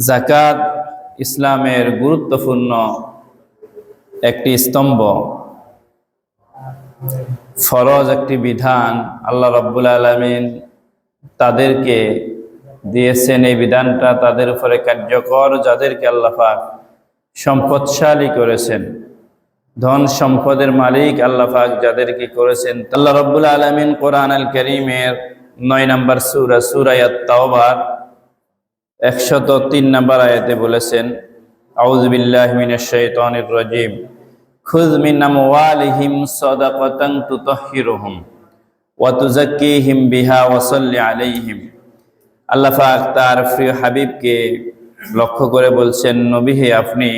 যাকাত ইসলামের গুরুত্বপূর্ণ একটি স্তম্ভ, ফরজ একটি বিধান। আল্লাহ রাব্বুল আলামিন তাদেরকে দিয়েছেন এই বিধানটা তাদের উপরে কার্যকর, যাদেরকে আল্লাহ পাক সম্পদশালী করেছেন, ধন সম্পদের মালিক আল্লাহ পাক যাদেরকে করেছেন। আল্লাহ রাব্বুল আলামিন কোরআন আল কারীমের 9 নম্বর সূরা আত-তাওবার 103 নম্বর আয়াতে বলেছেন, আউযু বিল্লাহি মিনাশ শাইতানির রাজীম, খুয মিন আমওয়ালিহিম সাদাকাতান তুতাহহিরুহুম ওয়া তুযাক্কিহিম বিহা ওয়া সাল্লি আলাইহিম। আল্লাহ পাক তার প্রিয় হাবিবকে লক্ষ্য করে বলছেন, নবী হে, আপনি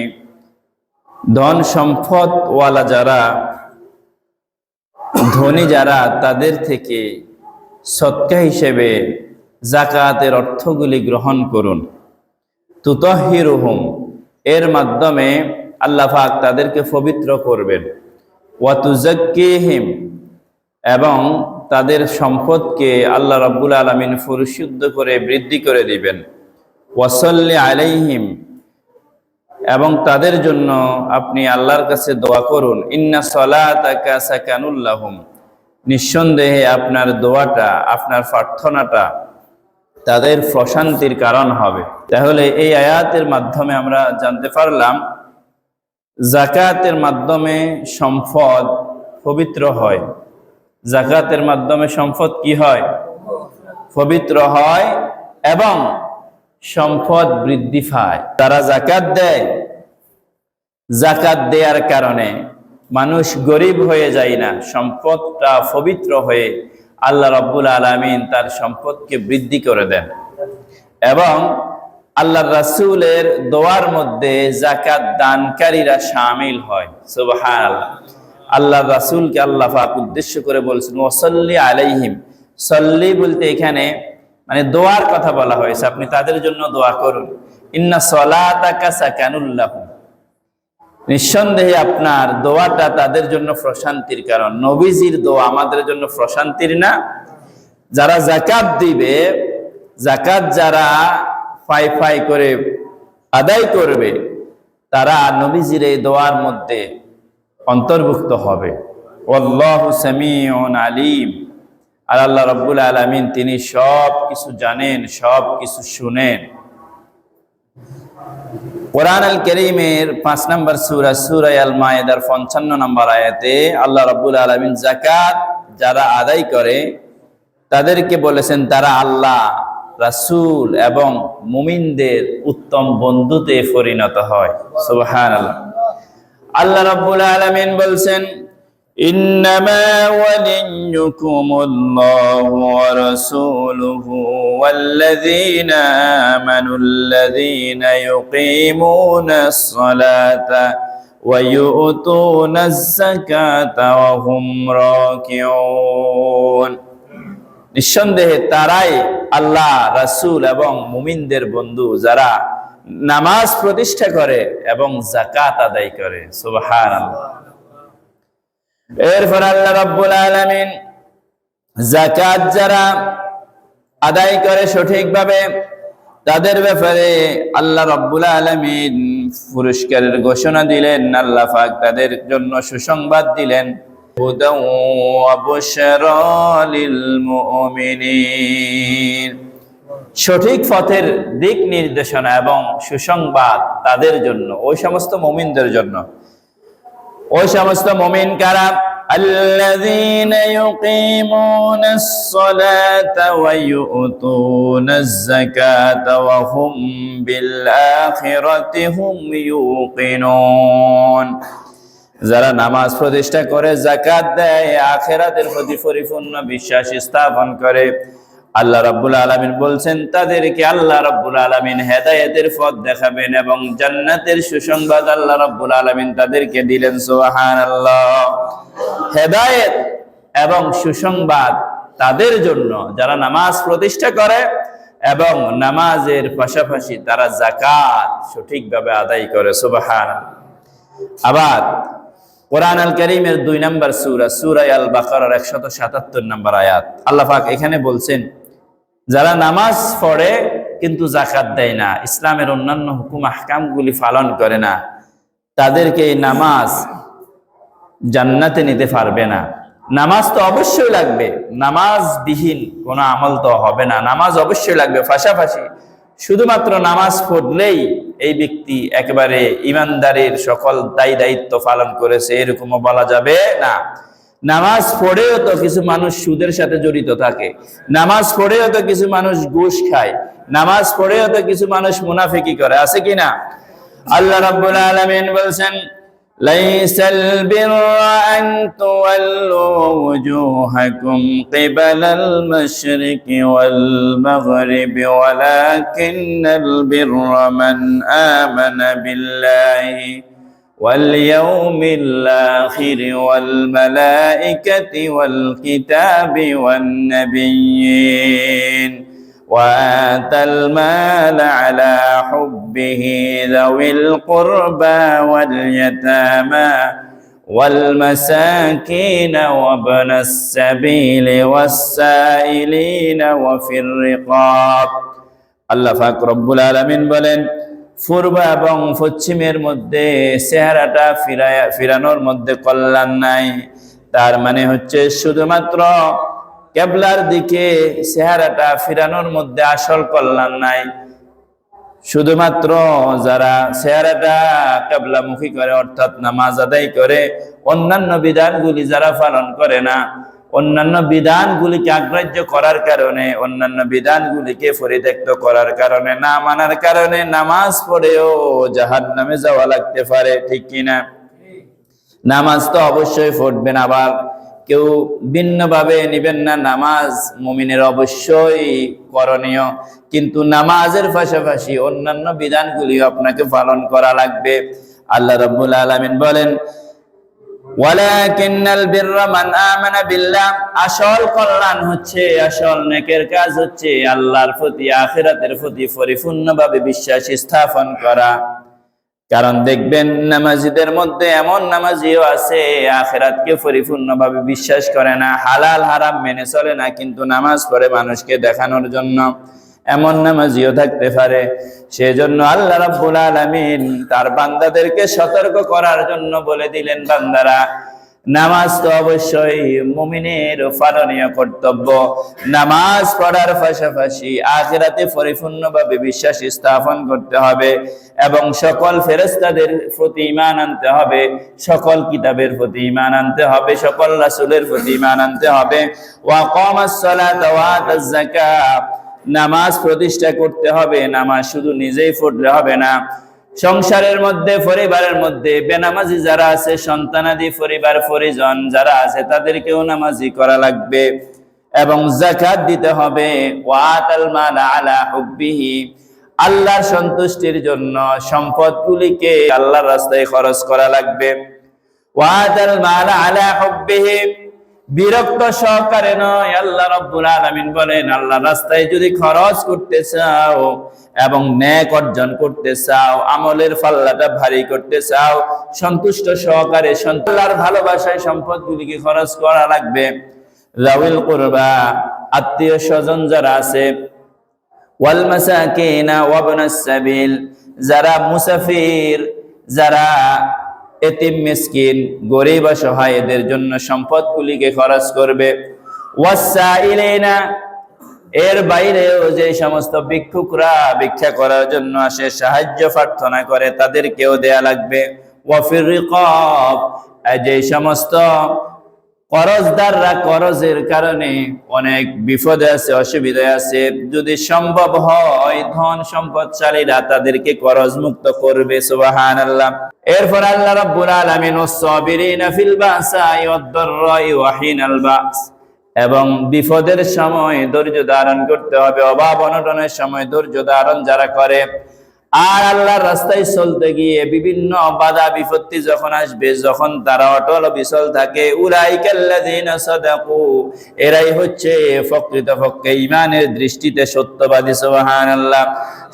ধন সম্পদ ওয়ালা যারা, ধনী যারা, তাদের থেকে সদকা হিসেবে যাকাতের অর্থগুলি গ্রহণ করুন। তুতাহহিরুহুম, এর মাধ্যমে আল্লাহ পাক তাদেরকে পবিত্র করবেন। ওয়া তুযাক্কিহিম, এবং তাদের সম্পদকে আল্লাহ রাব্বুল আলামিন পরিশুদ্ধ করে বৃদ্ধি করে দিবেন। ওয়া সাল্লি আলাইহিম, এবং তাদের জন্য আপনি আল্লাহর কাছে দোয়া করুন। ইন্না সলাতাকা সাকানুল লাহুম, নিঃসন্দেহে আপনার দোয়াটা, আপনার প্রার্থনাটা তাদের প্রশান্তির কারণ হবে। তাহলে এই আয়াতের মাধ্যমে আমরা জানতে পারলাম, যাকাতের মাধ্যমে সম্পদ পবিত্র হয়। যাকাতের মাধ্যমে সম্পদ কি হয়? পবিত্র হয় এবং সম্পদ বৃদ্ধি পায়। তারা যাকাত দেয়, যাকাত দেওয়ার কারণে মানুষ গরিব হয়ে যায় না, সম্পদটা পবিত্র হয়ে আল্লাহ রাব্বুল আলামিন তার সম্পদকে বৃদ্ধি করে দেন। এবং আল্লাহর রাসূলের দোয়ার মধ্যে যাকাত দানকারীরা শামিল হয়। সুবহানাল্লাহ। আল্লাহর রাসূলকে আল্লাহ পাক উদ্দেশ্য করে বলছেন, ওয়াসাল্লি আলাইহিম। সাল্লি বলতে এখানে মানে দোয়ার কথা বলা হয়েছে, আপনি তাদের জন্য দোয়া করুন। ইন্না সলাতাকা সাকানুল লাহুম, নিঃসন্দেহে আপনার দোয়াটা তাদের জন্য প্রশান্তির কারণ। নবীজির দোয়া আমাদের জন্য প্রশান্তির না? যারা যাকাত দিবে, যাকাত যারা ফাই ফাই করে আদায় করবে, তারা নবীজির এই দোয়ার মধ্যে অন্তর্ভুক্ত হবে। আল্লাহু সামিউন আলিম, আর আল্লাহ রাব্বুল আলামিন তিনি সব কিছু জানেন, সব কিছু শুনেন। কোরআন আল কারীমের 5 নম্বর সূরা আল মায়েদার 55 নম্বর আয়াতে আল্লাহ রাব্বুল আলামিন যাকাত যারা আদায় করে তাদেরকে বলেছেন, তারা আল্লাহ, রাসূল এবং মুমিনদের উত্তম বন্ধুতে পরিণত হয়। সুবহানাল্লাহ। আল্লাহ রাব্বুল আলামিন বলছেন, ইন্নামা ওয়ালিয়্যুকুমুল্লাহু ওয়া রাসূলুহু ওয়াল্লাযীনা আমানুল্লাযীনা ইউকিমুনাস সালাতা ওয়া ইউতুনাজ যাকাতা ওয়া হুম রাকিউন। নিঃসন্দেহে তারাই আল্লাহ, রাসূল এবং মুমিনদের বন্ধু, যারা নামাজ প্রতিষ্ঠা করে এবং যাকাত আদায় করে। সুবহানাল্লাহ। এরপর আল্লাহ রাব্বুল আলামিন যাকাত যারা আদায় করে সঠিকভাবে, তাদের ব্যাপারে আল্লাহ রাব্বুল আলামিন পুরস্কারের ঘোষণা দিলেন। আল্লাহ পাক তাদের জন্য সুসংবাদ দিলেন, হুদাও ওয়া বুশরা লিল মুমিনিন, সঠিক পথের দিক নির্দেশনা এবং সুসংবাদ তাদের জন্য, ওই সমস্ত মুমিনদের জন্য। ওই সমস্ত মুমিন কারা? আল্লাযীনা ইউকিমুনাস সালাতা ওয়া ইউতুনাজ যাকাতা ওয়া হুম বিল আখিরাতি হুম ইউকিনুন, যারা নামাজ প্রতিষ্ঠা করে, যাকাত দেয়, আখিরাতের প্রতি পরিপূর্ণ বিশ্বাস স্থাপন করে। আল্লাহ রাব্বুল আলামিন বলছেন, তাদেরকে আল্লাহ রাব্বুল আলামিন হেদায়েতের পথ দেখাবেন এবং জান্নাতের সুসংবাদ আল্লাহ রাব্বুল আলামিন তাদেরকে দিলেন। সুবহানাল্লাহ। হেদায়েত এবং সুসংবাদ তাদের জন্য যারা নামাজ প্রতিষ্ঠা করে এবং নামাজের পাশাপাশি তারা যাকাত সঠিকভাবে আদায় করে। সুবহানাল্লাহ। আবার কোরআন আল কারীমের 2 নম্বর সূরা আল বাকারার 177 নম্বর আয়াত আল্লাহ পাক এখানে বলছেন, যারা নামাজ পড়ে কিন্তু যাকাত দেয় না, ইসলামের অন্যান্য হুকুম আহকামগুলি পালন করে না, তাদেরকে এই নামাজ জান্নাতে নিতে পারবে না। নামাজ তো অবশ্যই লাগবে, নামাজ বিহীন কোনো আমল তো হবে না, নামাজ অবশ্যই লাগবে। পাশাপাশি শুধুমাত্র নামাজ পড়লেই এই ব্যক্তি একেবারে ইমানদারির সকল দায় দায়িত্ব পালন করেছে এরকমও বলা যাবে না। নামাজ পড়েও তো কিছু মানুষ সুদের সাথে জড়িত থাকে, নামাজ পড়েও তো কিছু মানুষ ঘুষ খায়, নামাজ পড়েও তো কিছু মানুষ মুনাফিকি করে, আছে কিনা? আল্লাহ রাব্বুল আলামিন বলছেন, লাইসাল বিররা আন তুওয়াল্লু ওয়ুজুহাকুম কিবালাল মাশরিকি ওয়াল মাগরিবি ওয়ালাকিন্নাল বিররা মান আমানা বিল্লাহি واليوم الآخر والملائكة والكتاب والنبيين وآتى المال على حبه ذوي القربى واليتامى والمساكين وابن السبيل والسائلين وفي الرقاب। আল্লাহ পাক রব্বুল আলামিন বলেন, পূর্ব এবং পশ্চিমের মধ্যে চেহারাটা ফিরানোর মধ্যে কল্যাণ নাই। তার মানে হচ্ছে শুধুমাত্র কিবলার দিকে চেহারাটা ফিরানোর মধ্যে আসল কল্যাণ নাই। শুধুমাত্র যারা চেহারাটা কিবলামুখী করে অর্থাৎ নামাজ আদায় করে, অন্যান্য বিধানগুলি যারা পালন করে না, অন্যান্য বিধানগুলিকে অগ্রাহ্য করার কারণে, অন্যান্য বিধানগুলিকে পরিত্যক্ত করার কারণে, না মানার কারণে নামাজ পড়েও জাহান্নামে যাওয়া লাগতে পারে, ঠিক কিনা? নামাজ তো অবশ্যই পড়বেন, আবার কেউ ভিন্নভাবে নিবেন না। নামাজ মুমিনের অবশ্যই করণীয়, কিন্তু নামাজের পাশাপাশি অন্যান্য বিধানগুলিও আপনাকে পালন করা লাগবে। আল্লাহ রাব্বুল আলামিন বলেন, ওয়ালাকিন্নাল বিররা মান আমানা বিল্লাহ, আসল কল্যাণ হচ্ছে, আসল নেকের কাজ হচ্ছে আল্লাহর প্রতি, আখিরাতের প্রতি পরিপূর্ণভাবে বিশ্বাস স্থাপন করা। কারণ দেখবেন নামাজীদের মধ্যে এমন নামাজিও আছে আখিরাতকে পরিপূর্ণভাবে বিশ্বাস করে না, হালাল হারাম মেনে চলে না, কিন্তু নামাজ পড়ে মানুষকে দেখানোর জন্য, এমন নামাজিও থাকতে পারে। সেজন্য আল্লাহ রাব্বুল আলামিন তার বান্দাদেরকে সতর্ক করার জন্য বলে দিলেন, বান্দারা নামাজ তো অবশ্যই মুমিনের পালনীয় কর্তব্য। নামাজ পড়ার পাশাপাশি আখিরাতে পরিপূর্ণভাবে বিশ্বাস স্থাপন করতে হবে এবং সকল ফেরেশতাদের প্রতি ঈমান আনতে হবে, সকল কিতাবের প্রতি ঈমান আনতে হবে, সকল রাসূলের প্রতি ঈমান আনতে হবে। ওয়া কামাস সালাতা ওয়া আতাজ যাকাত, নামাজ প্রতিষ্ঠা করতে হবে। নামাজ শুধু নিজেই পড়লে হবে না, সংসারের মধ্যে, পরিবারের মধ্যে বেনামাজি যারা আছে, সন্তানাদি পরিবার পরিজন যারা আছে, তাদেরকেও নামাজি করা লাগবে এবং যাকাত দিতে হবে। ওয়াতাল মাল আলা হুব্বিহি, আল্লাহর সন্তুষ্টির জন্য সম্পদগুলিকে আল্লাহর রাস্তায় খরচ করা লাগবে। ওয়াতাল মাল আলা হুব্বিহি, বিরক্ত সহকারে নয়। আল্লাহ রাব্বুল আলামিন বলেন, আল্লাহর রাস্তায় যদি খরচ করতে চাও এবং নেক অর্জন করতে চাও, আমলের পাল্লাটা ভারী করতে চাও, সন্তুষ্ট সহকারে আল্লাহর ভালোবাসায় সম্পদগুলিকে খরচ করা লাগবে। যাওয়িল কুরবা, আত্মীয় স্বজন যারা আছে, ওয়াল মাসাকিনা ওয়া ইবনাস সাবিল, যারা মুসাফির, যারা এতিম মিসকিন গরিব অসহায়, এদের জন্য সম্পদগুলিকে খরচ করবে। ওয়াসাইলিনা, এর বাইরেও যে সমস্ত ভিক্ষুকরা ভিক্ষা করার জন্য আসে, সাহায্য প্রার্থনা করে, তাদেরকেও দেয়া লাগবে। ওয়াফির রিকাব, যে সমস্ত করজদাররা করজের কারণে অনেক বিপদে আছে, অসুবিধায় আছে, যদি সম্ভব হয় ধন সম্পদশালীরা তাদেরকে করজ মুক্ত করবে। সুবহানাল্লাহ। এরপর আল্লাহ রাব্বুল আলামিন ওয়াস-সাবিরিনা ফিল বাসাই ওয়াদ-দাররাই ওয়া হিনাল বাস, এবং বিপদের সময় ধৈর্য ধারণ করতে হবে, অভাব অনটনের সময় ধৈর্য ধারণ যারা করে, আর আল্লাহর রাস্তায় চলতে গিয়ে বিভিন্ন বাধা বিপত্তি যখন আসবে, যখন তারা অটল বিচল থাকে, উলাইকাল্লাযীনা সাদাকু, এরাই হচ্ছে প্রকৃতপক্ষে ঈমানের দৃষ্টিতে সত্যবাদী। সুবহানাল্লাহ।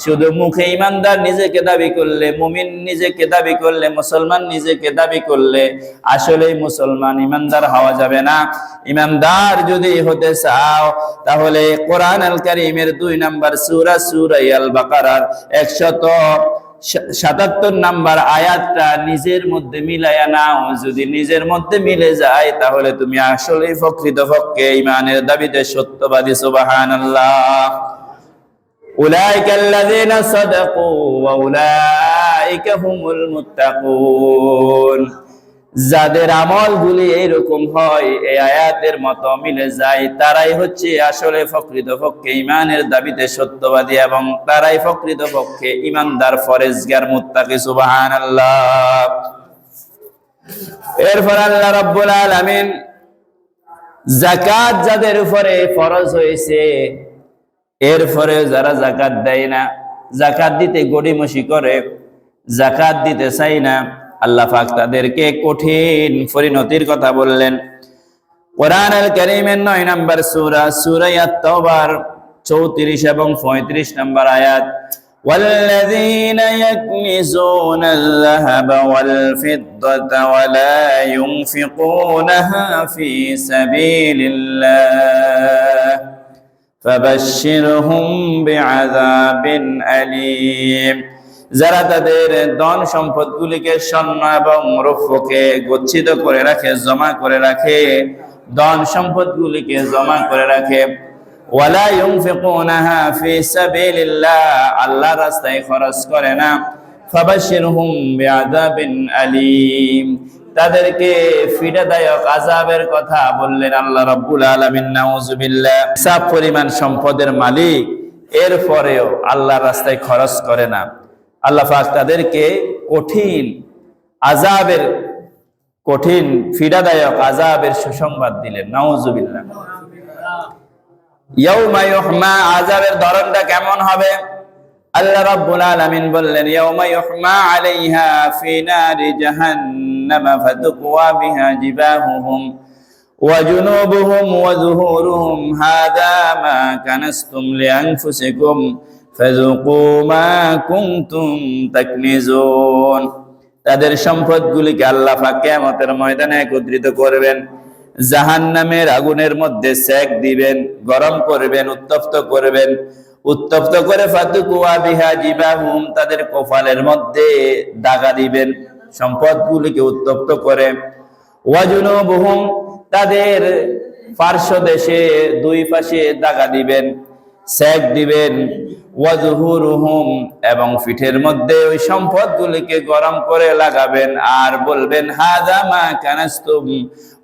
শুধু মুখে ঈমানদার নিজেকে দাবি করলে, মুমিন নিজেকে দাবি করলে, মুসলমান নিজেকে দাবি করলে আসলেই মুসলমান ঈমানদার হওয়া যাবে না। ঈমানদার যদি হতে চাও তাহলে কোরআন আল কারীমের 2 নম্বর সূরা, সূরা আল বাকারার 177 নম্বর আয়াতটা নিজের মধ্যে মিলায়া নাও। যদি নিজের মধ্যে মিলে যায় তাহলে তুমি আসলেই প্রকৃতপক্ষে ঈমানের দাবিতে সত্যবাদী। সুবহানাল্লাহ। উলাইকাল্লাযীনা সাদাকু ওয়া উলাইকা হুমুল মুত্তাকুন। যাদের আমলগুলি এইরকম হয়, এই আয়াতের মতো মিলে যায়, তারাই হচ্ছে আসলে প্রকৃতপক্ষে ঈমানের দাবিতে সত্যবাদী এবং তারাই প্রকৃতপক্ষে ঈমানদার, ফরেজগার, মুত্তাকি। সুবহানাল্লাহ। এরপর আল্লাহ রাব্বুল আলামিন যাকাত যাদের উপরে ফরজ হয়েছে, এরপরে যারা যাকাত দেয় না, যাকাত দিতে গড়িমসি করে, যাকাত দিতে চায় না, আল্লাহ পাক তাদেরকে কঠিন পরিণতির কথা বললেন। কোরআন আল কারীমের 9 নম্বর সূরা, সূরা আত-তাওবার 34 এবং 35 নম্বর আয়াত, ওয়াল্লাযীনা ইয়াকনিজুনাল যাহাবা ওয়াল ফিদ্দাতা ওয়া লা ইউনফিকুনাহা ফী সাবিলিল্লাহ ফাবাশশিরহুম বিআযাবিন আলীম। যারা তাদের ধন সম্পদগুলিকে স্বর্ণ এবং রৌপ্যকে গচ্ছিত করে রাখে, জমা করে রাখে, ধন সম্পদগুলিকে জমা করে রাখে, ওয়ালা ইউনফিকুনাহা ফী সাবিলিল্লাহ, আল্লাহর রাস্তায় খরচ করে না, ফাবাশশিরহুম বিআযাবিন আলীম, তাদেরকে পীড়াদায়ক আযাবের কথা বললেন আল্লাহ রাব্বুল আলামিন। নাউযুবিল্লাহ। সব পরিমাণ সম্পদের মালিক, এরপরেও আল্লাহর রাস্তায় খরচ করে না, আল্লাহ পাক তাদেরকে কঠিন আযাবের, কঠিন পীড়াদায়ক আযাবের সুসংবাদ দিলেন। নাউযুবিল্লাহ। ইয়াউমা ইউহমা, আযাবের ধরনটা কেমন হবে? আল্লাহ রাব্বুল আলামিন বললেন, ইয়াউমা ইউহমা আলাইহা ফি নারি জাহান্নাম ফাতুকওয়া বিহা জিবাহুহুম ওয়া জুনুবুহুম ওয়া যুহুরুহুম হাযা মা কানাসতুম লিআনফুসিকুম ফাযুকু মা কুনতুম তাকনিজুন। তাদের সম্পদগুলিকে আল্লাহ পাক কিয়ামতের ময়দানে একত্রিত করবেন, জাহান্নামের আগুনের মধ্যে সেক দিবেন, গরম করবেন, উত্তপ্ত করবেন, উত্তপ্ত করে ফাতুকুয়া বিহা জিবাহুম, তাদের কপালের মধ্যে দাগা দিবেন সম্পদগুলিকে উত্তপ্ত করে, ওয়া জুনুবুহুম, তাদের পার্শ্ব দেশে দুই পাশে দাগা দিবেন, সেক দিবেন, ওয়া যুহুরুহুম, এবং পিঠের মধ্যে ওই সম্পদগুলিকে গরম করে লাগাবেন আর বলবেন, হাযা মা কানাসতুম,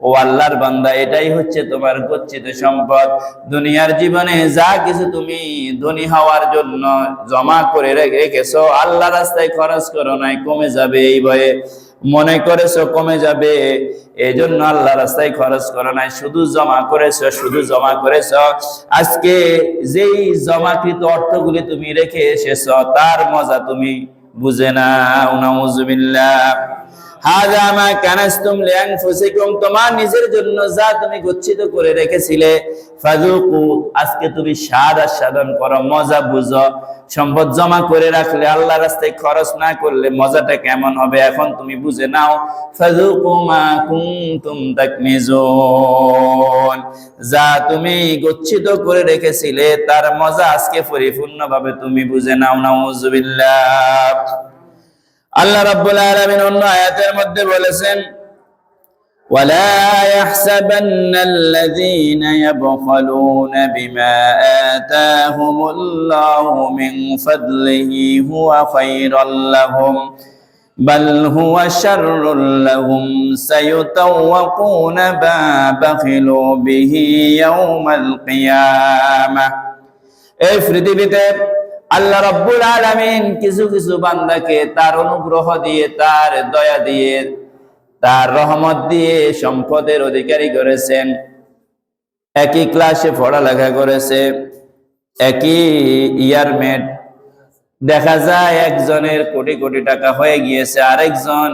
ও আল্লাহর বান্দা, এটাই হচ্ছে তোমার গচ্ছিত সম্পদ। দুনিয়ার জীবনে যা কিছু তুমি ধনী হওয়ার জন্য জমা করে রেখেছো, আল্লাহ রাস্তায় খরচ করো নাই, কমে যাবে এই ভয়ে মনে করেছো কমে যাবে, এই জন্য আল্লাহ রাস্তায় খরচ করো নাই, শুধু জমা করেছো, শুধু জমা করেছো। আজকে যেই জমাকৃত অর্থগুলি তুমি রেখে এসেছো তার মজা তুমি বুঝে নাও। নাউযুবিল্লাহ। হাযা মা কানাসতুম লিআনফুসিকুম, তোমার নিজের জন্য যা তুমি গচ্ছিত করে রেখেছিলে, ফাযুকু, আজকে তুমি স্বাদ আস্বাদন করো, মজা বুঝো। সম্পদ জমা করে রাখলে, আল্লাহ রাস্তায় খরচ না করলে মজাটা কেমন হবে এখন তুমি বুঝে নাও। ফাযুকু মা কুনতুম তাকনিজুন, যা তুমি গচ্ছিত করে রেখেছিলে তার মজা আজকে পরিপূর্ণভাবে তুমি বুঝে নাও। নাউযুবিল্লাহ। আল্লাহ রাব্বুল আলামিন অন্য আয়াতের মধ্যে বলেছেন, ওয়ালা ইয়াহসাবান্নাল্লাযীনা ইয়াবখালুনা বিমা আতাহুমুল্লাহু মিন ফাদলিহি হুয়া খায়রাল লাহুম বাল হুয়া শাররুল লাহুম সায়ুতাওয়াকুনা মা বাখিলু বিহি ইয়াওমাল কিয়ামাহ। এই পৃথিবীতে আল্লাহ রাব্বুল আলামিন কিছু কিছু বান্দাকে তার অনুগ্রহ দিয়ে, তার দয়া দিয়ে, তার রহমত দিয়ে সম্পদের অধিকারী করেছেন। একই ক্লাসে পড়ালেখা করেছে, একই ইয়ারমেট, দেখা যায় একজনের কোটি কোটি টাকা হয়ে গিয়েছে, আরেকজন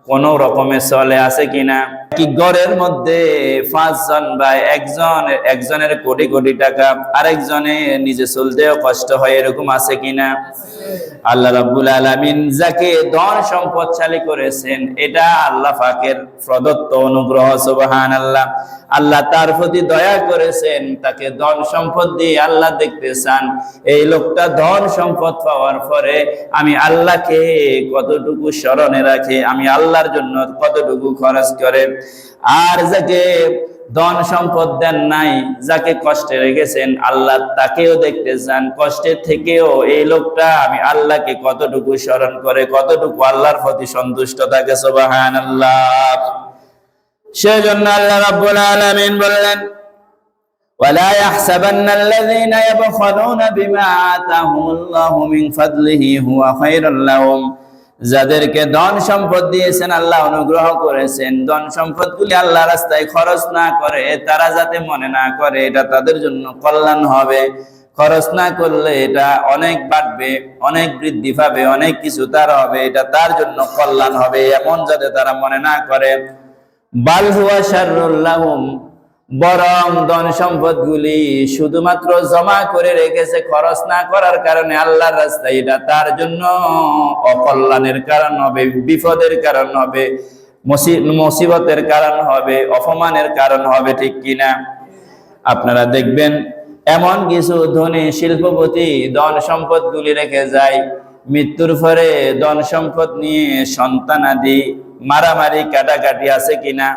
কোন রকমে চলে আছে কিনা। কি ঘরের মধ্যে 5 জন ভাই, একজনের কোটি কোটি টাকা, আরেকজনে নিজে চলতেও কষ্ট হয়, এরকম আছে কিনা? আল্লাহ রাব্বুল আলামিন যাকে ধন সম্পদশালী করেছেন, এটা আল্লাহ পাকের প্রদত্ত অনুগ্রহ। সুবহানাল্লাহ। আল্লাহ তার প্রতি দয়া করেছেন, তাকে ধন সম্পদ দিয়ে আল্লাহ দেখতে চান এই লোকটা ধন সম্পদ পাওয়ার পরে আমি আল্লাহকে কতটুকু স্মরণে রাখে, আমি আল্লাহর জন্য কতটুকু খরচ করে। আর যাকে ধন সম্পদ দেন নাই, যাকে কষ্টে রেখেছেন, আল্লাহ তাকেও দেখতে চান, কষ্টের থেকেও এই লোকটা আমি আল্লাহকে কতটুকু স্মরণ করে, কতটুকু আল্লাহর প্রতি সন্তুষ্ট থাকে। সুবহানাল্লাহ। সেজন্য আল্লাহ রাব্বুল আলামিন বললেন, ওয়ালা ইয়াহসাবান্নাল্লাযীনা ইয়াবখালুনা বিমা আতাহুমুল্লাহু মিন ফাদলিহি হুয়া খায়রুল লাহুম। যাদেরকে ধন সম্পদ দিয়েছেন, আল্লাহ অনুগ্রহ করেছেন, ধন সম্পদগুলি আল্লাহ রাস্তায় খরচ না করে, তারা যাতে মনে না করে এটা তাদের জন্য কল্যাণ হবে। খরচ না করলে এটা অনেক বাড়বে, অনেক বৃদ্ধি পাবে, অনেক কিছু তার হবে, এটা তার জন্য কল্যাণ হবে, এমন যাতে তারা মনে না করে। বাল হুয়া শাররুল লাহুম, বরং ধন সম্পদগুলি শুধুমাত্র জমা করে রেখেছে, খরচ না করার কারণে আল্লাহর রাস্তায়, এটা তার জন্য অকল্যাণের কারণ হবে, বিপদের কারণ হবে, মুসিবতের কারণ হবে, অপমানের কারণ হবে। ঠিক কিনা? আপনারা দেখবেন এমন কিছু ধনী শিল্পপতি ধন সম্পদগুলি রেখে যায়, মৃত্যুর পরে ধন সম্পদ নিয়ে সন্তানাদি মারামারি কাটাকাটি আছে কিনা,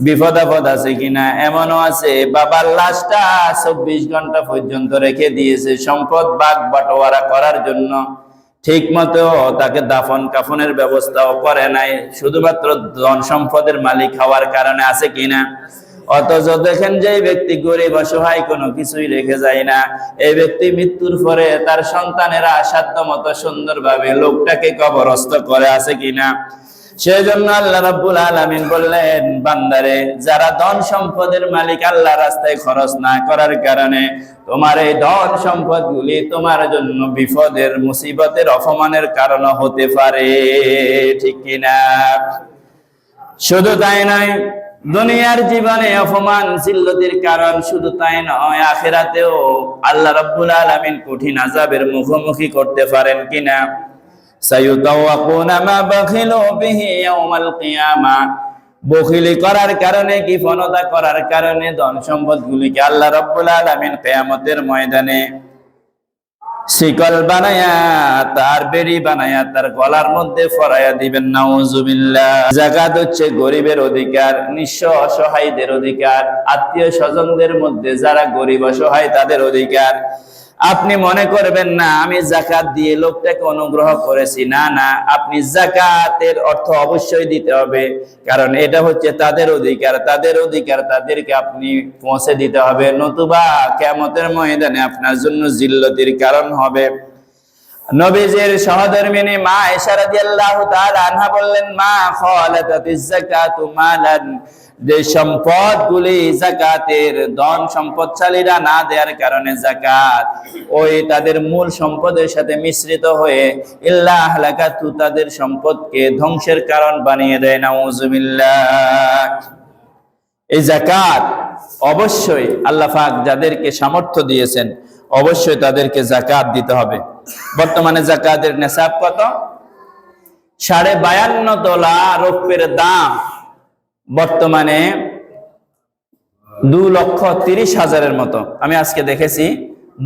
বিপদ আপদ আছে কিনা। এমনও আছে বাবার লাশটা 24 ঘন্টা পর্যন্ত রেখে দিয়েছে সম্পদ ভাগ বাটোয়ারা করার জন্য, ঠিক মতো তাকে দাফন কাফনের ব্যবস্থাও করে নাই, শুধুমাত্র ধন সম্পদের মালিক হওয়ার কারণে। আছে কিনা? অথচ দেখেন যে ব্যক্তি গরিব অসহায়, কোনো কিছুই রেখে যায় না, এই ব্যক্তি মৃত্যুর পরে তার সন্তানেরা সাধ্য মতো সুন্দরভাবে লোকটাকে কবরস্থ করে। আছে কিনা? সেজন্য আল্লাহ রাব্বুল আলামিন বললেন, বান্দারে, যারা ধন সম্পদের মালিক, আল্লাহ রাস্তায় খরচ না করার কারণে তোমার এই ধন সম্পদগুলি তোমার জন্য বিপদের, মুসিবতের, অপমানের কারণ হতে পারে। ঠিক কিনা? শুধু তাই নয়, দুনিয়ার জীবনে অপমান জিল্লতির কারণ, শুধু তাই নয়, আখিরাতেও আল্লাহ রাব্বুল আলামিন কঠিন আযাবের মুখোমুখি করতে পারেন কিনা। সায়ুতাওয়াকুনা মা বাখিলু বিহি ইয়াউমাল কিয়ামা, বখিলি করার কারণে, কৃপণতা করার কারণে ধন সম্পদগুলিকে আল্লাহ রাব্বুল আলামিন কিয়ামতের ময়দানে শিকল বানায়া, তার বেড়ি বানায়া তার গলার মধ্যে পরাইয়া দিবেন। নাউজুবিল্লাহ। যাকাত হচ্ছে গরিবের অধিকার, নিঃস্ব অসহায়দের অধিকার, আত্মীয় স্বজনদের মধ্যে যারা গরিব অসহায় তাদের অধিকার। আপনি মনে করবেন না আমি যাকাত দিয়ে লোকটাকে অনুগ্রহ করেছি, না না, আপনি যাকাতের অর্থ অবশ্যই দিতে হবে, কারণ এটা হচ্ছে তাদের অধিকার, তাদের অধিকার তাদেরকে আপনি পৌঁছে দিতে হবে, নতুবা কিয়ামতের ময়দানে আপনার জন্য জিল্লতির কারণ হবে। নবীজির সহধর্মিনী মা আয়েশা রাদিয়াল্লাহু তাআলা আনহা বললেন, মা খালাতাতিজ যাকাতু মালান, যে সম্পদগুলি যাকাতের, ধন সম্পদশালীরা না দেওয়ার কারণে যাকাত ওই তাদের মূল সম্পদের সাথে মিশ্রিত হয়ে ইল্লা আহলাকাতু, তাদের সম্পদকে ধ্বংসের কারণ বানিয়ে দেয়। নাউজুবিল্লাহ। এই যাকাত অবশ্যই আল্লাহ পাক যাদেরকে সামর্থ্য দিয়েছেন অবশ্যই তাদেরকে যাকাত দিতে হবে। বর্তমানে যাকাতের নিসাব কত? 52.5 তোলা রৌপ্যের দাম বর্তমানে 2,30,000-এর মতো। আমি আজকে দেখেছি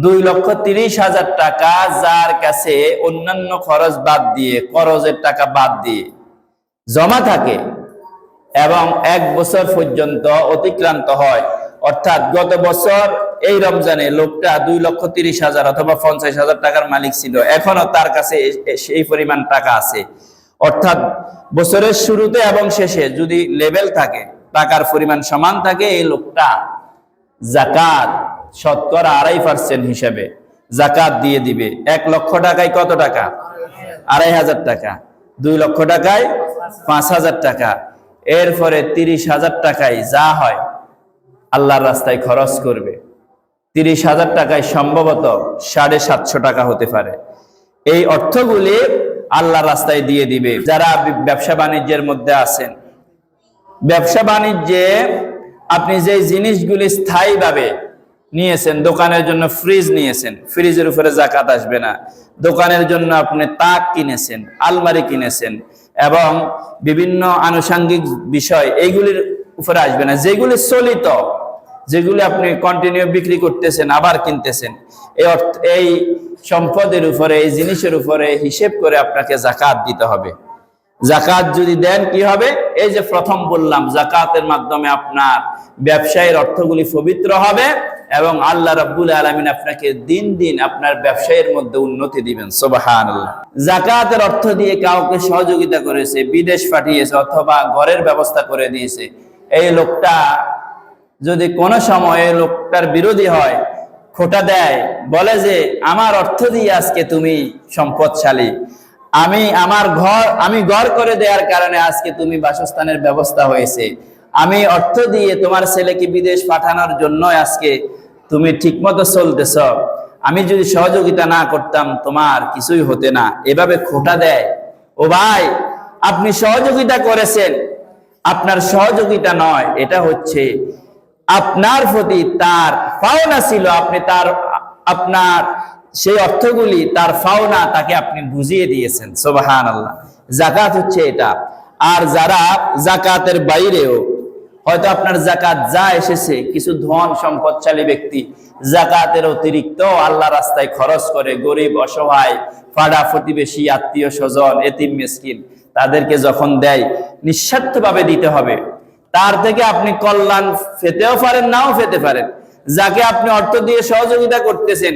2,30,000 টাকা, যার কাছে অন্যান্য খরচ বাদ দিয়ে, খরচের টাকা বাদ দিয়ে জমা থাকে এবং 1 বছর পর্যন্ত অতিক্রান্ত হয়, অর্থাৎ গত বছর এই রমজানে লোকটা 2,30,000 অথবা 50,000 টাকার মালিক ছিল, এখনো তার কাছে সেই পরিমাণ টাকা আছে। অর্থাৎ বছরের শুরুতে এবং শেষে যদি লেভেল থাকে, টাকার পরিমাণ সমান থাকে, এই লোকটা যাকাত শতকরা 2.5% হিসাবে যাকাত দিয়ে দিবে। 1 লক্ষ টাকায় কত টাকা? 2,500 টাকা। 2 লক্ষ টাকায় 5,000 টাকা। এরপরে 30,000 টাকায় যা হয় আল্লাহর রাস্তায় খরচ করবে। 30,000 টাকায় সম্ভবত 750 টাকা হতে পারে। এই অর্থগুলি আল্লাহর রাস্তায় দিয়ে দিবে। যারা ব্যবসা বাণিজ্যের মধ্যে আছেন, ব্যবসা বাণিজ্যে আপনি যে জিনিসগুলি স্থায়ীভাবে নিয়েছেন, দোকানের জন্য ফ্রিজ নিয়েছেন, ফ্রিজের উপরে যাকাত আসবে না। দোকানের জন্য আপনি তাক কিনেছেন, আলমারি কিনেছেন এবং বিভিন্ন আনুষঙ্গিক বিষয়, এইগুলির উপরে আসবে না। যেগুলি চলিত, যেগুলি আপনি কন্টিনিউ বিক্রি করতেছেন আবার কিনতেছেন, এই সম্পদের উপরে, এই জিনিসের উপরে হিসেব করে আপনাকে যাকাত দিতে হবে। যাকাত যদি দেন কি হবে? এই যে প্রথম বললাম, যাকাতের মাধ্যমে আপনার ব্যবসায়ের অর্থগুলি পবিত্র হবে এবং আল্লাহ রাব্বুল আলামিন আপনাকে দিন দিন আপনার ব্যবসায়ের মধ্যে উন্নতি দিবেন। সুবহানাল্লাহ। যাকাতের অর্থ দিয়ে কাউকে সহযোগিতা করেছে, বিদেশ পাঠিয়েছে অথবা ঘরের ব্যবস্থা করে দিয়েছে, এই লোকটা যদি কোনো সময় এই লোকটার বিরোধী হয়, খোটা দেয়, বলে যে আমার অর্থ দিয়ে আজকে তুমি সম্পদশালী, আমি ঘর করে দেওয়ার কারণে আজকে তুমি বাসস্থানের ব্যবস্থা হয়েছে, আমি অর্থ দিয়ে তোমার ছেলেকে বিদেশ পাঠানোর জন্য আজকে তুমি ঠিকমতো চলতেছ, আমি যদি সহযোগিতা না করতাম তোমার কিছুই হতে না, এভাবে খোটা দেয়। ও ভাই, আপনি সহযোগিতা করেছেন, আপনার সহযোগিতা নয়, এটা হচ্ছে আপনার প্রতি তার পাওনা ছিল, আপনি আপনার সেই অর্থগুলি তার পাওনা তাকে আপনি বুঝিয়ে দিয়েছেন। সুবহানাল্লাহ। যাকাত হচ্ছে এটা। আর যারা যাকাতের বাইরেও, হয়তো আপনার যাকাত যা এসেছে, কিছু ধন সম্পদশালী ব্যক্তি যাকাতের অতিরিক্ত আল্লাহ রাস্তায় খরচ করে, গরিব, অসহায়, পাড়া প্রতিবেশী, আত্মীয় স্বজন, এতিম মিসকিন, তাদেরকে যখন দেয় নিঃস্বার্থভাবে দিতে হবে। তার থেকে আপনি কল্যাণ পেতেও পারেন, নাও পেতে পারেন। যাকে আপনি অর্থ দিয়ে সহযোগিতা করতেছেন,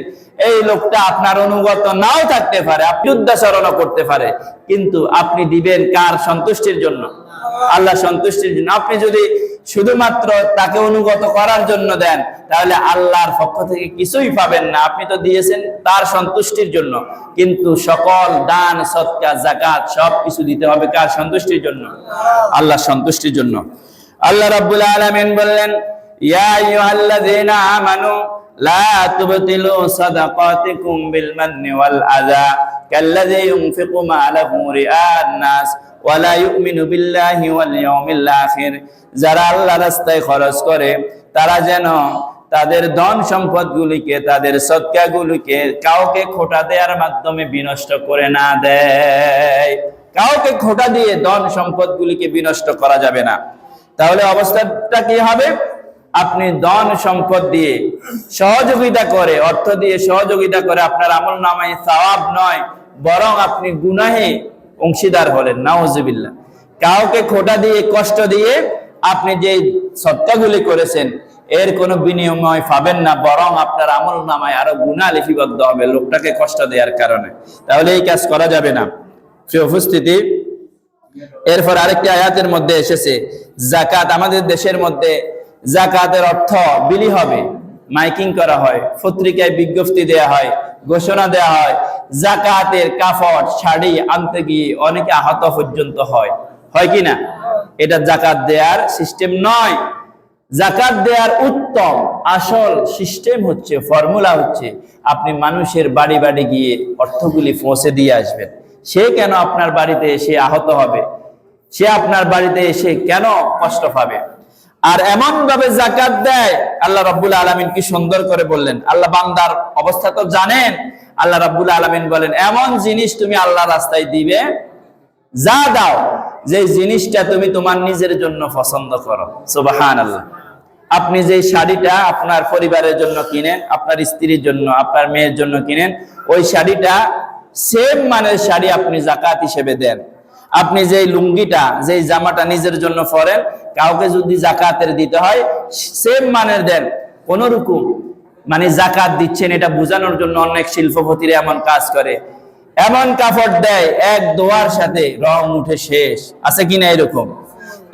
এই লোকটা আপনার অনুগত নাও থাকতে পারে, আপনি উদ্দেশ্য করতে পারে, কিন্তু আপনি দিবেন কার সন্তুষ্টির জন্য? আল্লাহ সন্তুষ্টির জন্য। আপনি যদি শুধুমাত্র তাকে অনুগত করার জন্য দেন, তাহলে আল্লাহর পক্ষ থেকে কিছুই পাবেন না। আপনি তো দিয়েছেন তার সন্তুষ্টির জন্য, কিন্তু সকল দান, সদকা, যাকাত সবকিছু দিতে হবে কার সন্তুষ্টির জন্য? আল্লাহর সন্তুষ্টির জন্য। আল্লাহ রাব্বুল আলামিন বললেন, ইয়া আইয়ুহাল্লাযীনা আমানু লা তুবতিলু সাদাকাতিকুম বিল মান্নি ওয়াল আযা কাল্লাযী ইউনফিকু মা'লাহু রিআ'আন নাস ওয়া লা ইউমিনু বিল্লাহি ওয়াল ইয়াউমিল আখির। যারা আল্লাহর রাস্তায় খরচ করে, তারা যেন তাদের ধন সম্পদগুলিকে, তাদের সদকাগুলিকে কাউকে খোটা দেওয়ার মাধ্যমে বিনষ্ট করে না দেয়। কাউকে খোটা দিয়ে ধন সম্পদগুলিকে বিনষ্ট করা যাবে না। তাহলে অবস্থাটা কি হবে? আপনি ধন সম্পদ দিয়ে সহযোগিতা করে, অর্থ দিয়ে সহযোগিতা করে আপনার আমলনামায় সওয়াব নয়, বরং আপনি গুনাহে অংশীদার হলেন। নাউজুবিল্লাহ। কাউকে খোটা দিয়ে, কষ্ট দিয়ে আপনি যে সদকাগুলি করেছেন, এর কোনো বিনিময় পাবেন না, বরং আপনার আমলনামায় আরো গুনাহ লিপিবদ্ধ হবে লোকটাকে কষ্ট দেওয়ার কারণে। তাহলে এই কাজ করা যাবে না। প্রিয় উপস্থিতি, এরপর আরেকটি আয়াতের মধ্যে এসেছে যাকাত। আমাদের দেশের মধ্যে যাকাতের অর্থ বিলি হবে, মাইকিং করা হয়, পত্রিকায় বিজ্ঞপ্তি দেয়া হয়, ঘোষণা দেয়া হয়। যাকাতের কাপড়, শাড়ি আনতে গিয়ে অনেকে আহত পর্যন্ত হয় কি না? এটা যাকাত দেওয়ার সিস্টেম নয়। যাকাত দেওয়ার উত্তম আসল সিস্টেম হচ্ছে, ফর্মুলা হচ্ছে, আপনি মানুষের বাড়ি বাড়ি গিয়ে অর্থগুলি পৌঁছে দিয়ে আসবেন। সে কেন আপনার বাড়িতে এসে আহত হবে? সে আপনার বাড়িতে এসে কেন কষ্ট পাবে? আর এমন ভাবে যাকাত দেয়, আল্লাহ রাব্বুল আলামিন কি সুন্দর করে বললেন। আল্লাহ বান্দার অবস্থা তো জানেন। আল্লাহ রাব্বুল আলামিন বলেন, এমন জিনিস তুমি আল্লাহর রাস্তায় দিবে, যা দাও যে জিনিসটা তুমি তোমার নিজের জন্য পছন্দ করো। সুবহানাল্লাহ। আপনি যে শাড়িটা আপনার পরিবারের জন্য কিনেন, আপনার স্ত্রীর জন্য, আপনার মেয়ের জন্য কিনেন, ওই শাড়িটা সেম মানের শাড়ি আপনি যাকাত হিসেবে দেন। আপনি যে লুঙ্গিটা, যে জামাটা নিজের জন্য পরেন, কাউকে যদি যাকাতের দিতে হয়, সেম মানের দেন। কোন রকম মানে যাকাত দিচ্ছেন এটা বোঝানোর জন্য অনেক শিল্পপতিরা এমন কাজ করে, এমন কাপড় দেয় এক দোয়ার সাথে রং উঠে শেষ। আছে কিনা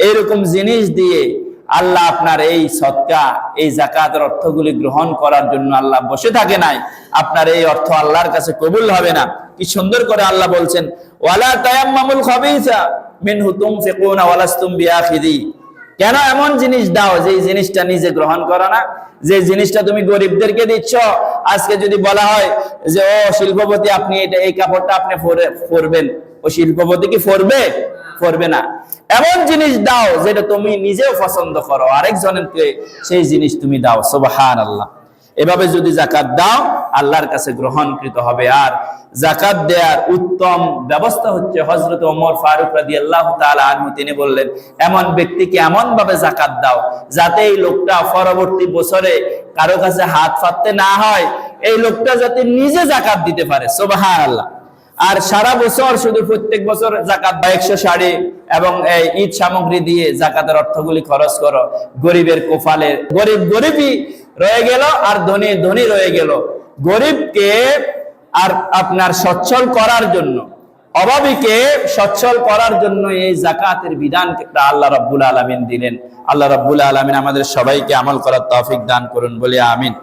এইরকম জিনিস দিয়ে আল্লাহ আপনার এই সদকা, এই যাকাতের অর্থগুলি গ্রহণ করার জন্য আল্লাহ বসে থাকে নাই। আপনার এই অর্থ আল্লাহর কাছে কবুল হবে না। কি সুন্দর করে আল্লাহ বলছেন, ওয়ালা তায়াম্মামুল খাবিসা মিনহু তুনফিকুনা ওয়ালাস্তুম বিআখিযি। কেন এমন জিনিস দাও যে জিনিসটা নিজে গ্রহণ করো না? যে জিনিসটা তুমি গরিবদেরকে দিচ্ছ, আজকে যদি বলা হয় যে ও শিল্পপতি আপনি এটা এই কাপড়টা আপনি পরবেন, ও শিল্পপতি কি পরবে? পরবে না। এমন জিনিস দাও যেটা তুমি নিজেও পছন্দ করো, আরেকজনকে সেই জিনিস তুমি দাও। সুবহানাল্লাহ। এভাবে যদি যাকাত দাও আল্লাহর কাছে গ্রহণকৃত হবে। আর যাকাত দেওয়ার উত্তম ব্যবস্থা হচ্ছে হযরত ওমর ফারুক রাদিয়াল্লাহু তাআলা আনহু তিনি বললেন, এমন ব্যক্তিকে এমন ভাবে যাকাত দাও যাতে এই লোকটা পরবর্তী বছরে কারো কাছে হাত পাততে না হয়, এই লোকটা যাতে নিজে যাকাত দিতে পারে। সুবহানাল্লাহ। আর সারা বছর শুধু প্রত্যেক বছর যাকাত বা 100 শাড়ি এবং এই ঈদ সামগ্রী দিয়ে যাকাতের অর্থগুলি খরচ করো, গরিবের কোফালে গরিব গরিবই রয়ে গেল আর ধনী ধনী রয়ে গেল। গরিবকে আর আপনার সচ্ছল করার জন্য, অভাবীকে সচ্ছল করার জন্য এই যাকাতের বিধানকে আল্লাহ রাব্বুল আলামিন দিলেন। আল্লাহ রাব্বুল আলামিন আমাদের সবাইকে আমল করার তৌফিক দান করুন বলে আমিন।